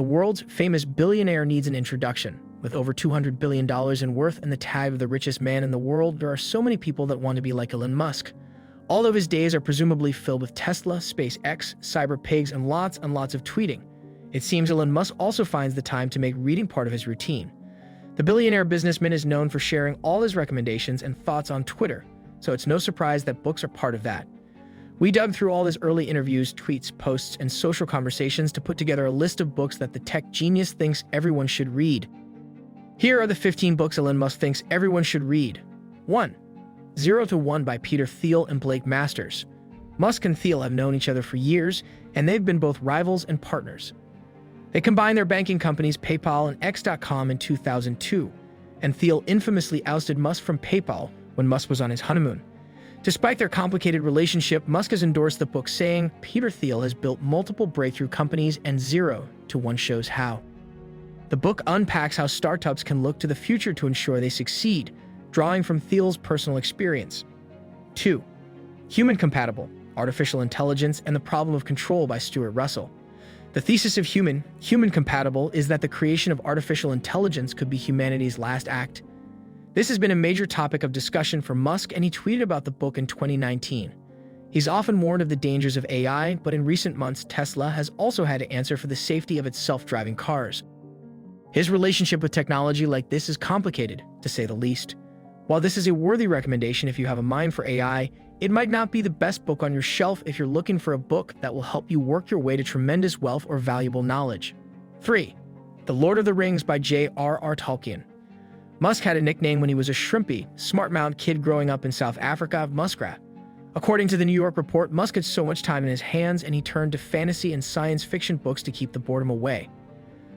The world's famous billionaire needs an introduction. With over $200 billion in worth and the tag of the richest man in the world, there are so many people that want to be like Elon Musk. All of his days are presumably filled with Tesla, SpaceX, cyber pigs, and lots of tweeting. It seems Elon Musk also finds the time to make reading part of his routine. The billionaire businessman is known for sharing all his recommendations and thoughts on Twitter, so it's no surprise that books are part of that. We dug through all his early interviews, tweets, posts, and social conversations to put together a list of books that the tech genius thinks everyone should read. Here are the 15 books Elon Musk thinks everyone should read. 1. 0 to 1 by Peter Thiel and Blake Masters. Musk and Thiel have known each other for years, and they've been both rivals and partners. They combined their banking companies PayPal and X.com in 2002, and Thiel infamously ousted Musk from PayPal when Musk was on his honeymoon. Despite their complicated relationship, Musk has endorsed the book, saying Peter Thiel has built multiple breakthrough companies and 0 to 1 shows how. The book unpacks how startups can look to the future to ensure they succeed, drawing from Thiel's personal experience. 2. Human Compatible: Artificial Intelligence and the Problem of Control by Stuart Russell. The thesis of Human Compatible is that the creation of artificial intelligence could be humanity's last act. This has been a major topic of discussion for Musk, and he tweeted about the book in 2019. He's often warned of the dangers of AI, but in recent months, Tesla has also had to answer for the safety of its self-driving cars. His relationship with technology like this is complicated, to say the least. While this is a worthy recommendation if you have a mind for AI, it might not be the best book on your shelf if you're looking for a book that will help you work your way to tremendous wealth or valuable knowledge. 3. The Lord of the Rings by J.R.R. Tolkien. Musk had a nickname when he was a shrimpy, smart-mouthed kid growing up in South Africa, Muskrat. According to the New York Report, Musk had so much time in his hands and he turned to fantasy and science fiction books to keep the boredom away.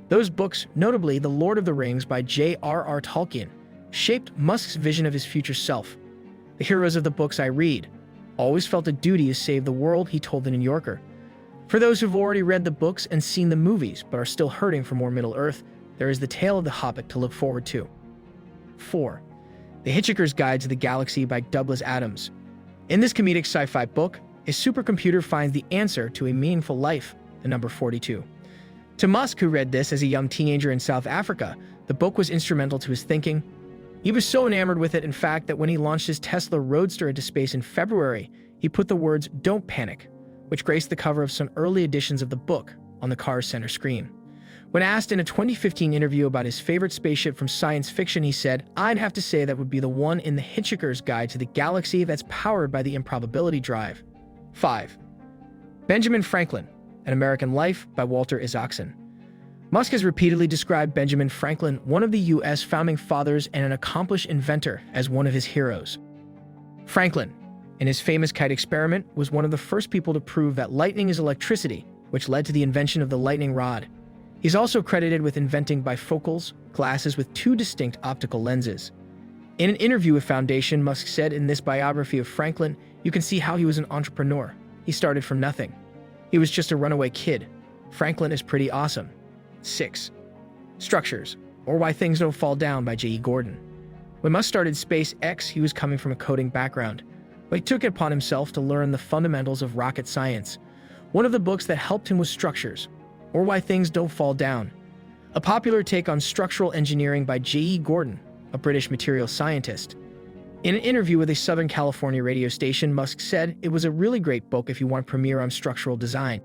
Those books, notably The Lord of the Rings by J.R.R. Tolkien, shaped Musk's vision of his future self. The heroes of the books I read always felt a duty to save the world, he told the New Yorker. For those who've already read the books and seen the movies but are still hurting for more Middle-earth, there is The Tale of the Hobbit to look forward to. 4. The Hitchhiker's Guide to the Galaxy by Douglas Adams. In this comedic sci-fi book, a supercomputer finds the answer to a meaningful life, the number 42. To Musk, who read this as a young teenager in South Africa, the book was instrumental to his thinking. He was so enamored with it, in fact, that when he launched his Tesla Roadster into space in February, he put the words "Don't Panic," which graced the cover of some early editions of the book, on the car's center screen. When asked in a 2015 interview about his favorite spaceship from science fiction, he said, "I'd have to say that would be the one in The Hitchhiker's Guide to the Galaxy that's powered by the improbability drive." 5. Benjamin Franklin: An American Life by Walter Isaacson. Musk has repeatedly described Benjamin Franklin, one of the U.S. founding fathers and an accomplished inventor, as one of his heroes. Franklin, in his famous kite experiment, was one of the first people to prove that lightning is electricity, which led to the invention of the lightning rod. He's also credited with inventing bifocals, glasses with 2 distinct optical lenses. In an interview with Foundation, Musk said in this biography of Franklin, "You can see how he was an entrepreneur. He started from nothing. He was just a runaway kid. Franklin is pretty awesome." 6. Structures, or Why Things Don't Fall Down by J.R.R. Gordon. When Musk started SpaceX, he was coming from a coding background, but he took it upon himself to learn the fundamentals of rocket science. One of the books that helped him was Structures, or Why Things Don't Fall Down, a popular take on structural engineering by J.R.R. Gordon, a British materials scientist. In an interview with a Southern California radio station, Musk said it was a really great book if you want a primer on structural design.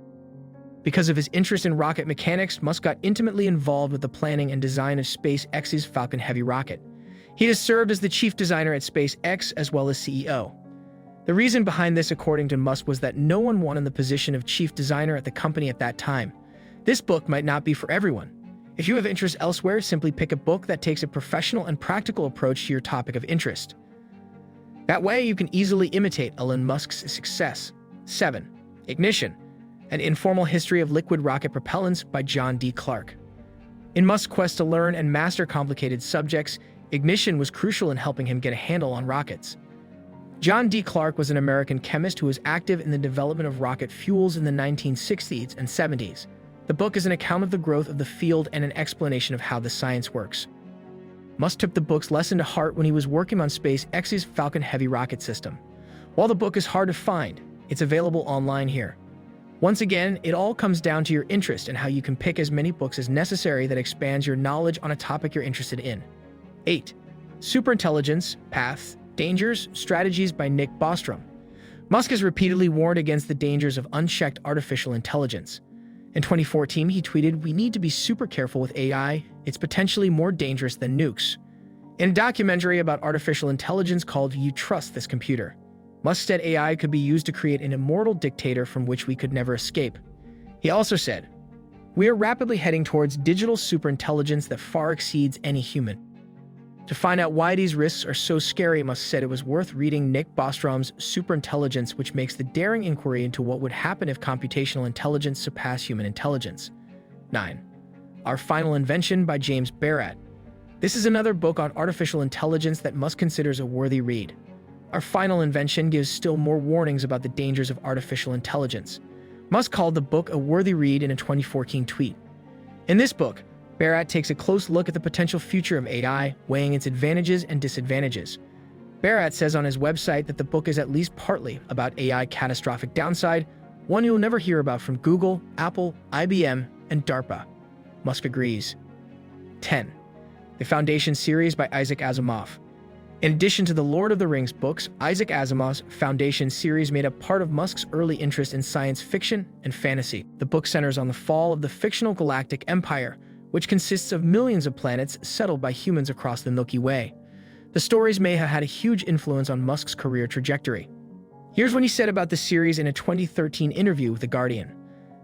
Because of his interest in rocket mechanics, Musk got intimately involved with the planning and design of SpaceX's Falcon Heavy rocket. He has served as the chief designer at SpaceX as well as CEO. The reason behind this, according to Musk, was that no one wanted the position of chief designer at the company at that time. This book might not be for everyone. If you have interest elsewhere, simply pick a book that takes a professional and practical approach to your topic of interest. That way, you can easily imitate Elon Musk's success. 7. Ignition: An Informal History of Liquid Rocket Propellants by John D. Clark. In Musk's quest to learn and master complicated subjects, ignition was crucial in helping him get a handle on rockets. John D. Clark was an American chemist who was active in the development of rocket fuels in the 1960s and 70s. The book is an account of the growth of the field and an explanation of how the science works. Musk took the book's lesson to heart when he was working on SpaceX's Falcon Heavy rocket system. While the book is hard to find, it's available online here. Once again, it all comes down to your interest and how you can pick as many books as necessary that expands your knowledge on a topic you're interested in. 8. Superintelligence, Paths, Dangers, Strategies by Nick Bostrom. Musk has repeatedly warned against the dangers of unchecked artificial intelligence. In 2014, he tweeted, "We need to be super careful with AI. It's potentially more dangerous than nukes." In a documentary about artificial intelligence called You Trust This Computer, Musk said AI could be used to create an immortal dictator from which we could never escape. He also said, "We are rapidly heading towards digital superintelligence that far exceeds any human." To find out why these risks are so scary, Musk said it was worth reading Nick Bostrom's Superintelligence, which makes the daring inquiry into what would happen if computational intelligence surpassed human intelligence. 9. Our Final Invention by James Barrat. This is another book on artificial intelligence that Musk considers a worthy read. Our Final Invention gives still more warnings about the dangers of artificial intelligence. Musk called the book a worthy read in a 2014 tweet. In this book, Barrat takes a close look at the potential future of AI, weighing its advantages and disadvantages. Barrat says on his website that the book is at least partly about AI catastrophic downside, one you'll never hear about from Google, Apple, IBM, and DARPA. Musk agrees. 10. The Foundation series by Isaac Asimov. In addition to the Lord of the Rings books, Isaac Asimov's Foundation series made up part of Musk's early interest in science fiction and fantasy. The book centers on the fall of the fictional galactic empire, which consists of millions of planets settled by humans across the Milky Way. The stories may have had a huge influence on Musk's career trajectory. Here's what he said about the series in a 2013 interview with The Guardian.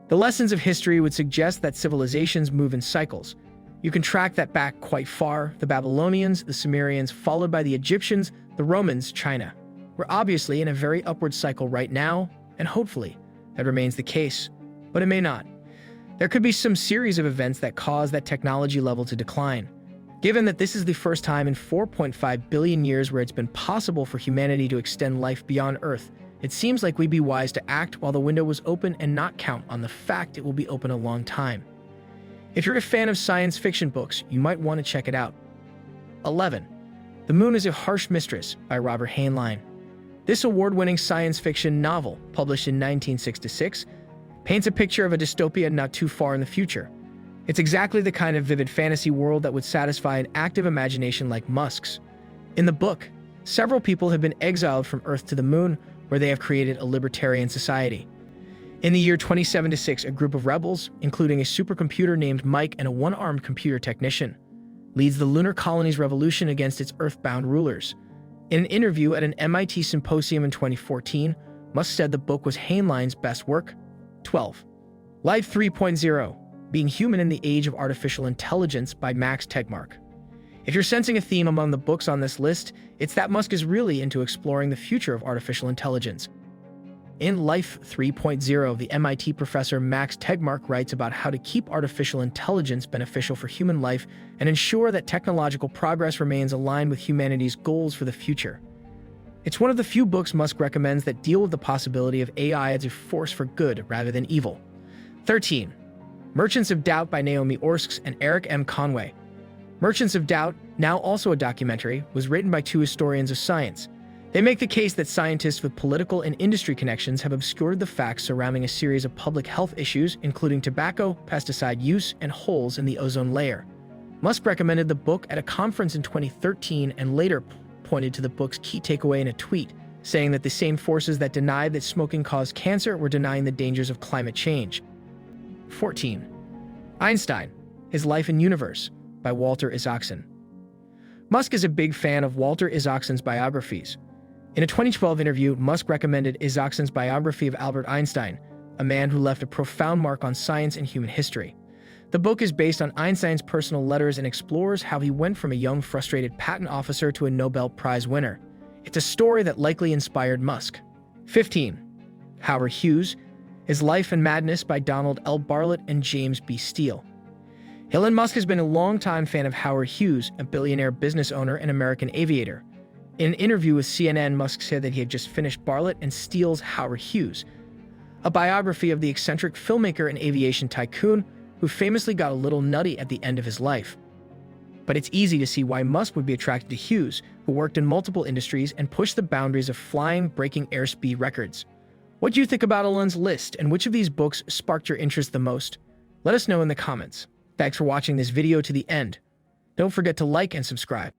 "The lessons of history would suggest that civilizations move in cycles. You can track that back quite far: the Babylonians, the Sumerians, followed by the Egyptians, the Romans, China. We're obviously in a very upward cycle right now, and hopefully that remains the case, but it may not. There could be some series of events that cause that technology level to decline. Given that this is the first time in 4.5 billion years where it's been possible for humanity to extend life beyond Earth, it seems like we'd be wise to act while the window was open and not count on the fact it will be open a long time." If you're a fan of science fiction books, you might want to check it out. 11. The Moon is a Harsh Mistress by Robert Heinlein. This award-winning science fiction novel, published in 1966, paints a picture of a dystopia not too far in the future. It's exactly the kind of vivid fantasy world that would satisfy an active imagination like Musk's. In the book, several people have been exiled from Earth to the Moon, where they have created a libertarian society. In the year 2076, a group of rebels, including a supercomputer named Mike and a one-armed computer technician, leads the lunar colony's revolution against its Earth-bound rulers. In an interview at an MIT symposium in 2014, Musk said the book was Heinlein's best work. 12. Life 3.0: Being Human in the Age of Artificial Intelligence by Max Tegmark. If you're sensing a theme among the books on this list, it's that Musk is really into exploring the future of artificial intelligence. In Life 3.0, the MIT professor Max Tegmark writes about how to keep artificial intelligence beneficial for human life and ensure that technological progress remains aligned with humanity's goals for the future. It's one of the few books Musk recommends that deal with the possibility of AI as a force for good rather than evil. 13. Merchants of Doubt by Naomi Orskes and Eric M. Conway. Merchants of Doubt, now also a documentary, was written by two historians of science. They make the case that scientists with political and industry connections have obscured the facts surrounding a series of public health issues, including tobacco, pesticide use, and holes in the ozone layer. Musk recommended the book at a conference in 2013 and later pointed to the book's key takeaway in a tweet, saying that the same forces that denied that smoking caused cancer were denying the dangers of climate change. 14. Einstein: His Life and Universe by Walter Isaacson. Musk is a big fan of Walter Isaacson's biographies. In a 2012 interview, Musk recommended Isaacson's biography of Albert Einstein, a man who left a profound mark on science and human history. The book is based on Einstein's personal letters and explores how he went from a young, frustrated patent officer to a Nobel Prize winner. It's a story that likely inspired Musk. 15. Howard Hughes: His Life and Madness by Donald L. Bartlett and James B. Steele. Elon Musk has been a longtime fan of Howard Hughes, a billionaire business owner and American aviator. In an interview with CNN, Musk said that he had just finished Bartlett and Steele's Howard Hughes, a biography of the eccentric filmmaker and aviation tycoon who famously got a little nutty at the end of his life. But it's easy to see why Musk would be attracted to Hughes, who worked in multiple industries and pushed the boundaries of flying, breaking airspeed records. What do you think about Elon's list, and which of these books sparked your interest the most? Let us know in the comments. Thanks for watching this video to the end. Don't forget to like and subscribe.